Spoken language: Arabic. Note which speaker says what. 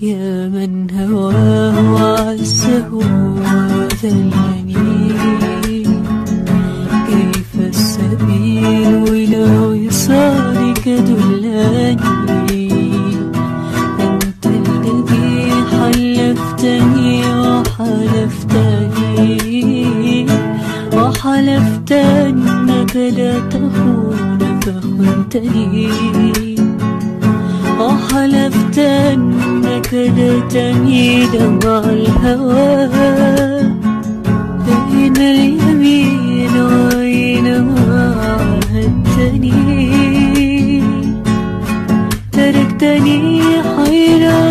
Speaker 1: يا من هواه وعزه وذلني، كيف السبيل إلى وصالك دلني. أنت الذي حلفتني وحلفت أنك لا تخون فخنتني، وحلفت أنك لا تميل مع الهوى. أين اليمين وأين ما عاهدتني؟ تركتني حيران